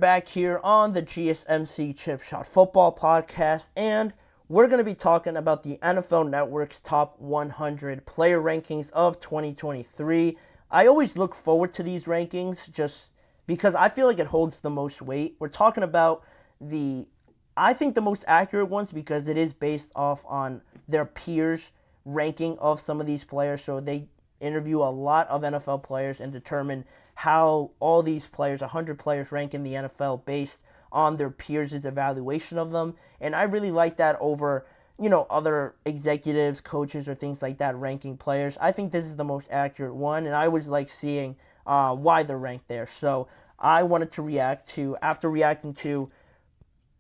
back here on the GSMC Chip Shot Football Podcast, and we're going to be talking about the NFL Network's top 100 player rankings of 2023. I always look forward to these rankings just because I feel like it holds the most weight. We're talking about I think the most accurate ones because it is based off on their peers' ranking of some of these players. So they interview a lot of NFL players and determine how all these players, 100 players, rank in the NFL based on their peers' evaluation of them. And I really like that over, other executives, coaches, or things like that ranking players. I think this is the most accurate one, and I always like seeing why they're ranked there. So I wanted to after reacting to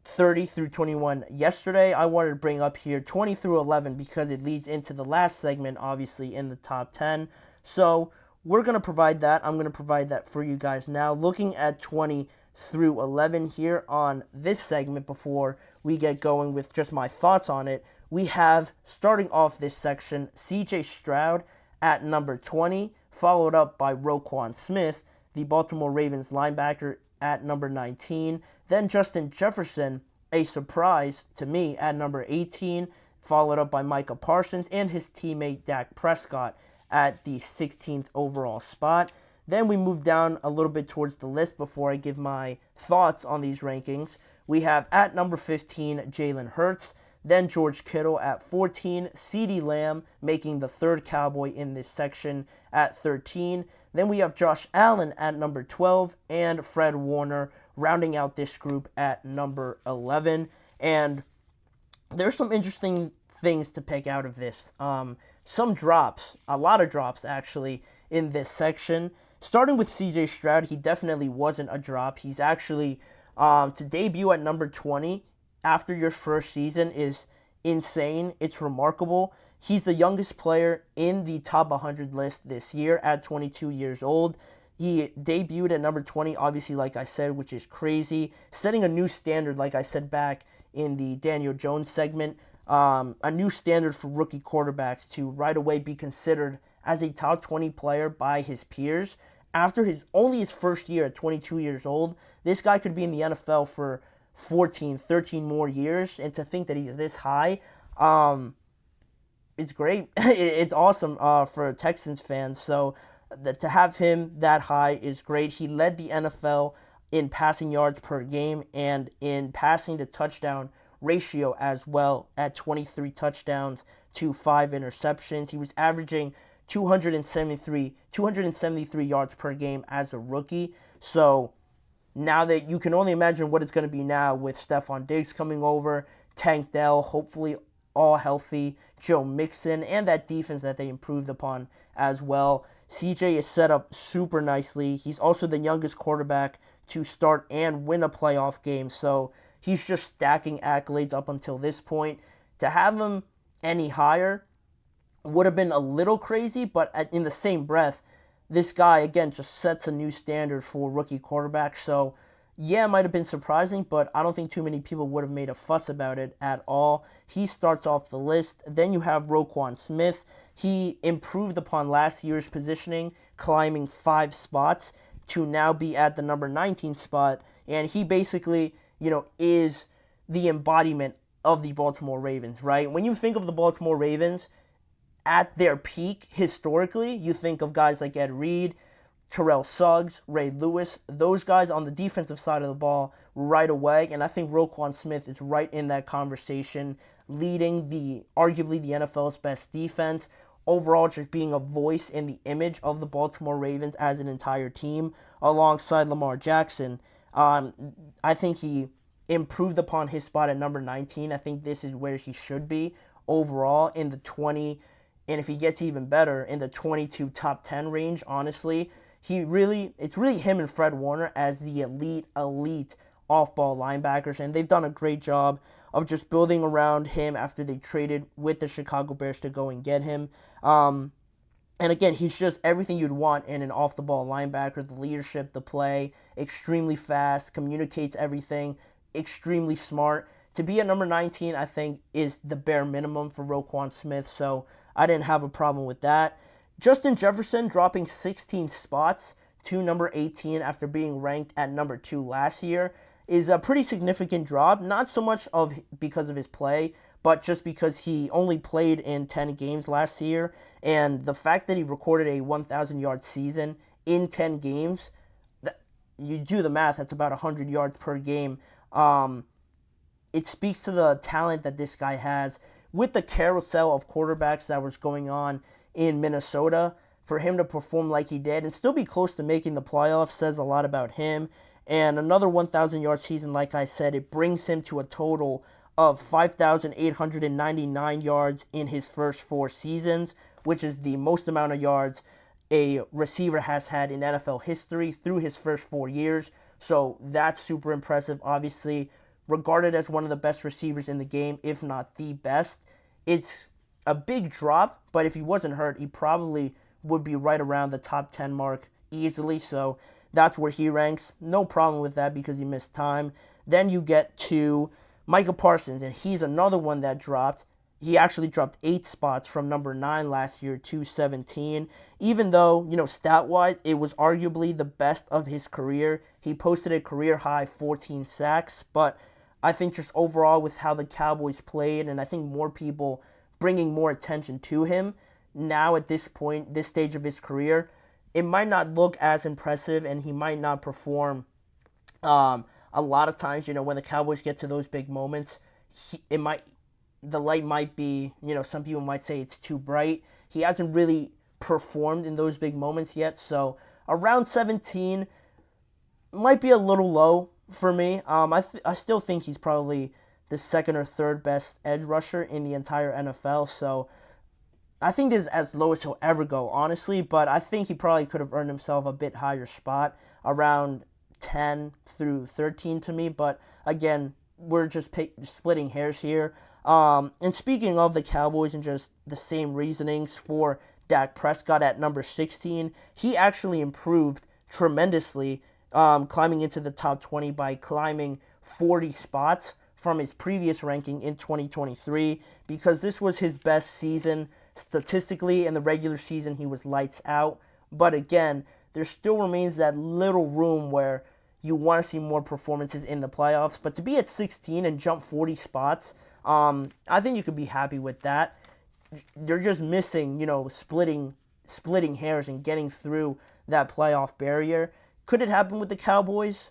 30 through 21 yesterday, I wanted to bring up here 20 through 11 because it leads into the last segment, obviously, in the top 10. So we're going to provide that. I'm going to provide that for you guys now. Looking at 20 through 11 here on this segment before we get going with just my thoughts on it, we have, starting off this section, CJ Stroud at number 20, followed up by Roquan Smith, the Baltimore Ravens linebacker, at number 19. Then Justin Jefferson, a surprise to me, at number 18, followed up by Micah Parsons and his teammate Dak Prescott at the 16th overall spot. Then we move down a little bit towards the list before I give my thoughts on these rankings. We have at number 15, Jalen Hurts. Then George Kittle at 14, CeeDee Lamb making the third Cowboy in this section at 13. Then we have Josh Allen at number 12 and Fred Warner rounding out this group at number 11. And there's some interesting things to pick out of this. Some drops, a lot of drops actually in this section. Starting with CJ Stroud, he definitely wasn't a drop. He's actually, to debut at number 20 after your first season is insane. It's remarkable. He's the youngest player in the top 100 list this year at 22 years old. He debuted at number 20, obviously, like I said, which is crazy. Setting a new standard, like I said back in the Daniel Jones segment, a new standard for rookie quarterbacks to right away be considered as a top 20 player by his peers. After only his first year at 22 years old, this guy could be in the NFL for 14, 13 more years, and to think that he's this high, it's great. It's awesome for Texans fans. So to have him that high is great. He led the NFL in passing yards per game and in passing to touchdown ratio as well at 23 touchdowns to 5 interceptions. He was averaging 273 yards per game as a rookie. So now that you can only imagine what it's going to be now with Stephon Diggs coming over, Tank Dell, hopefully all healthy, Joe Mixon, and that defense that they improved upon as well. CJ is set up super nicely. He's also the youngest quarterback to start and win a playoff game, so he's just stacking accolades up until this point. To have him any higher would have been a little crazy, but in the same breath, this guy, again, just sets a new standard for rookie quarterbacks. So, yeah, it might have been surprising, but I don't think too many people would have made a fuss about it at all. He starts off the list. Then you have Roquan Smith. He improved upon last year's positioning, climbing 5 spots to now be at the number 19 spot. And he basically, is the embodiment of the Baltimore Ravens, right? When you think of the Baltimore Ravens, at their peak, historically, you think of guys like Ed Reed, Terrell Suggs, Ray Lewis, those guys on the defensive side of the ball right away, and I think Roquan Smith is right in that conversation, leading arguably the NFL's best defense, overall just being a voice in the image of the Baltimore Ravens as an entire team, alongside Lamar Jackson. I think he improved upon his spot at number 19. I think this is where he should be overall in the 20, and if he gets even better, in the 22 top 10 range, honestly. It's really him and Fred Warner as the elite off-ball linebackers, and they've done a great job of just building around him after they traded with the Chicago Bears to go and get him. And again, he's just everything you'd want in an off-the-ball linebacker, the leadership, the play, extremely fast, communicates everything, extremely smart. To be at number 19, I think, is the bare minimum for Roquan Smith, so I didn't have a problem with that. Justin Jefferson dropping 16 spots to number 18 after being ranked at number 2 last year is a pretty significant drop. Not so much because of his play, but just because he only played in 10 games last year. And the fact that he recorded a 1,000-yard season in 10 games, you do the math, that's about 100 yards per game. It speaks to the talent that this guy has. With the carousel of quarterbacks that was going on in Minnesota, for him to perform like he did and still be close to making the playoffs says a lot about him. And another 1,000-yard season, like I said, it brings him to a total of 5,899 yards in his first 4 seasons, which is the most amount of yards a receiver has had in NFL history through his first 4 years. So that's super impressive. Obviously, regarded as one of the best receivers in the game, if not the best. It's a big drop, but if he wasn't hurt, he probably would be right around the top 10 mark easily. So that's where he ranks. No problem with that because he missed time. Then you get to Micah Parsons, and he's another one that dropped. He actually dropped 8 spots from number 9 last year to 17. Even though, stat-wise, it was arguably the best of his career. He posted a career-high 14 sacks, but I think just overall with how the Cowboys played, and I think more people bringing more attention to him now at this point, this stage of his career, it might not look as impressive, and he might not perform. A lot of times, when the Cowboys get to those big moments, the light might be, some people might say it's too bright. He hasn't really performed in those big moments yet, so around 17 might be a little low for me. I still think he's probably the second or third best edge rusher in the entire NFL, so I think this is as low as he'll ever go, honestly, but I think he probably could have earned himself a bit higher spot, around 10 through 13 to me, but again, we're just splitting hairs here. And speaking of the Cowboys and just the same reasonings for Dak Prescott at number 16, he actually improved tremendously, climbing into the top 20 by climbing 40 spots from his previous ranking in 2023, because this was his best season statistically. In the regular season, he was lights out. But again, there still remains that little room where you want to see more performances in the playoffs. But to be at 16 and jump 40 spots, I think you could be happy with that. They're just missing, splitting hairs and getting through that playoff barrier. Could it happen with the Cowboys?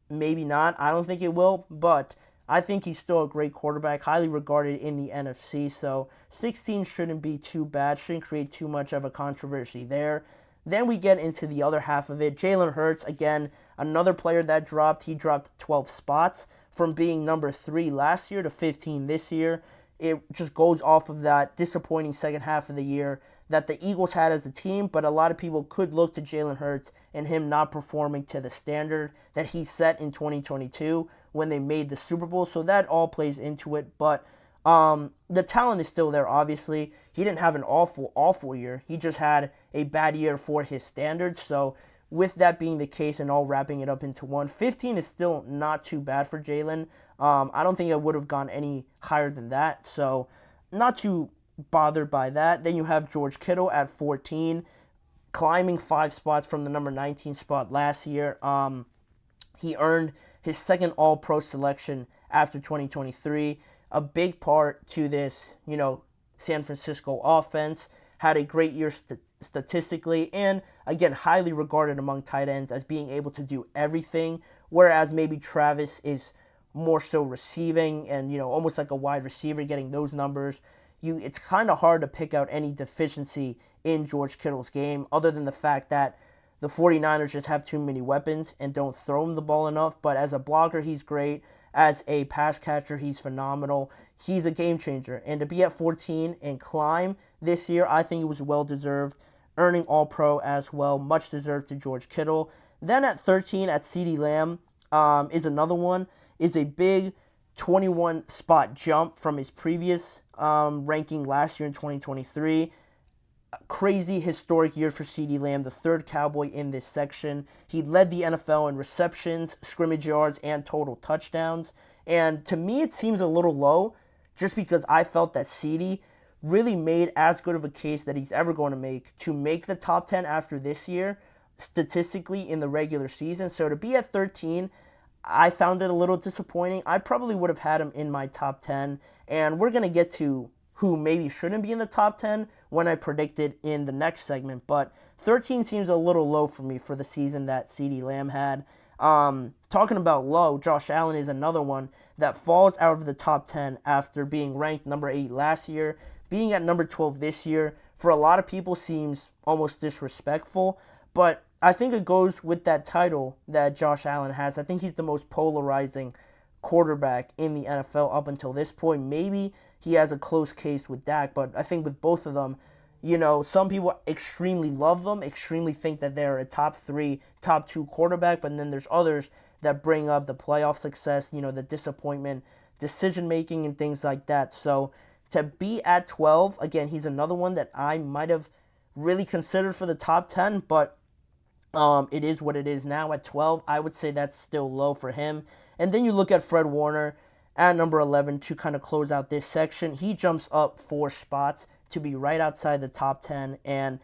Maybe not. I don't think it will, but I think he's still a great quarterback, highly regarded in the NFC, so 16 shouldn't be too bad, shouldn't create too much of a controversy there. Then we get into the other half of it. Jalen Hurts, again, another player that dropped. He dropped 12 spots from being number 3 last year to 15 this year. It just goes off of that disappointing second half of the year that the Eagles had as a team, but a lot of people could look to Jalen Hurts and him not performing to the standard that he set in 2022 when they made the Super Bowl, so that all plays into it, but the talent is still there, obviously. He didn't have an awful year. He just had a bad year for his standards, so with that being the case and all wrapping it up into one, 15 is still not too bad for Jalen. I don't think I would have gone any higher than that, so not too bothered by that. Then you have George Kittle at 14, climbing 5 spots from the number 19 spot last year. He earned his second All-Pro selection after 2023. A big part to this, San Francisco offense. Had a great year statistically, and again, highly regarded among tight ends as being able to do everything, whereas maybe Travis is more so receiving and, almost like a wide receiver getting those numbers. It's kind of hard to pick out any deficiency in George Kittle's game other than the fact that the 49ers just have too many weapons and don't throw him the ball enough. But as a blocker, he's great. As a pass catcher, he's phenomenal. He's a game changer. And to be at 14 and climb this year, I think it was well-deserved. Earning All-Pro as well. Much deserved to George Kittle. Then at 13, at CeeDee Lamb, is another one. Is a big 21-spot jump from his previous ranking last year in 2023. Crazy historic year for CeeDee Lamb, the third Cowboy in this section. He led the NFL in receptions, scrimmage yards, and total touchdowns. And to me, it seems a little low just because I felt that CeeDee really made as good of a case that he's ever going to make the top 10 after this year. statistically in the regular season. So to be at 13, I found it a little disappointing. I probably would have had him in my top 10, and we're going to get to who maybe shouldn't be in the top 10 when I predicted in the next segment. But 13 seems a little low for me for the season that CeeDee Lamb had. Talking about low, Josh Allen is another one that falls out of the top 10 after being ranked number 8 last year. Being at number 12 this year, for a lot of people, seems almost disrespectful. But I think it goes with that title that Josh Allen has. I think he's the most polarizing quarterback in the NFL up until this point. Maybe he has a close case with Dak, but I think with both of them, some people extremely love them, extremely think that they're a top 3, top 2 quarterback, but then there's others that bring up the playoff success, the disappointment, decision-making, and things like that. So to be at 12, again, he's another one that I might have really considered for the top 10, but it is what it is now at 12. I would say that's still low for him. And then you look at Fred Warner at number 11 to kind of close out this section. He jumps up 4 spots to be right outside the top 10, and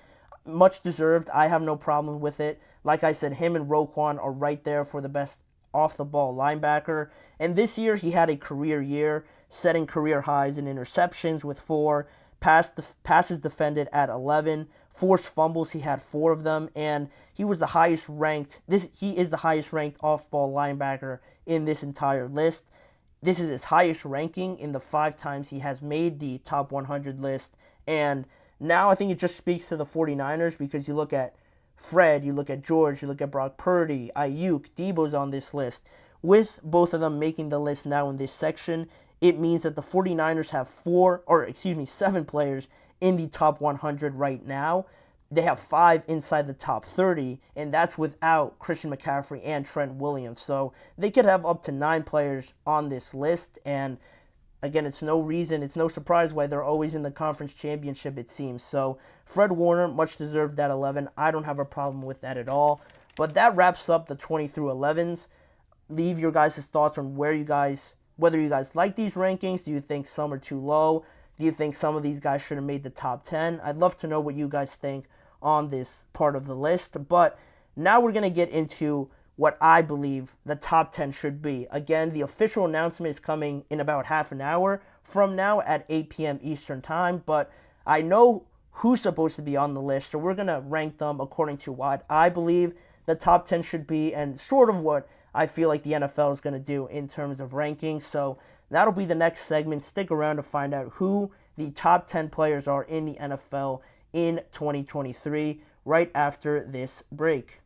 much deserved. I have no problem with it. Like I said, him and Roquan are right there for the best off-the-ball linebacker. And this year, he had a career year, setting career highs in interceptions with 4, passes defended at 11, forced fumbles, he had 4 of them, and he was the highest ranked. He is the highest ranked off-ball linebacker in this entire list. This is his highest ranking in the 5 times he has made the top 100 list. And now I think it just speaks to the 49ers, because you look at Fred, you look at George, you look at Brock Purdy, Ayuk, Debo's on this list. With both of them making the list now in this section, it means that the 49ers have 7 players in the top 100 right now. They have 5 inside the top 30, and that's without Christian McCaffrey and Trent Williams. So they could have up to 9 players on this list, and again, it's no surprise why they're always in the conference championship, it seems. So Fred Warner, much deserved at 11. I don't have a problem with that at all. But that wraps up the 20 through 11s. Leave your guys' thoughts on whether you guys like these rankings. Do you think some are too low? Do you think some of these guys should have made the top 10? I'd love to know what you guys think on this part of the list. But now we're going to get into what I believe the top 10 should be. Again, the official announcement is coming in about half an hour from now at 8 p.m. Eastern Time. But I know who's supposed to be on the list, so we're going to rank them according to what I believe the top 10 should be and sort of what I feel like the NFL is going to do in terms of rankings. So that'll be the next segment. Stick around to find out who the top 10 players are in the NFL in 2023 right after this break.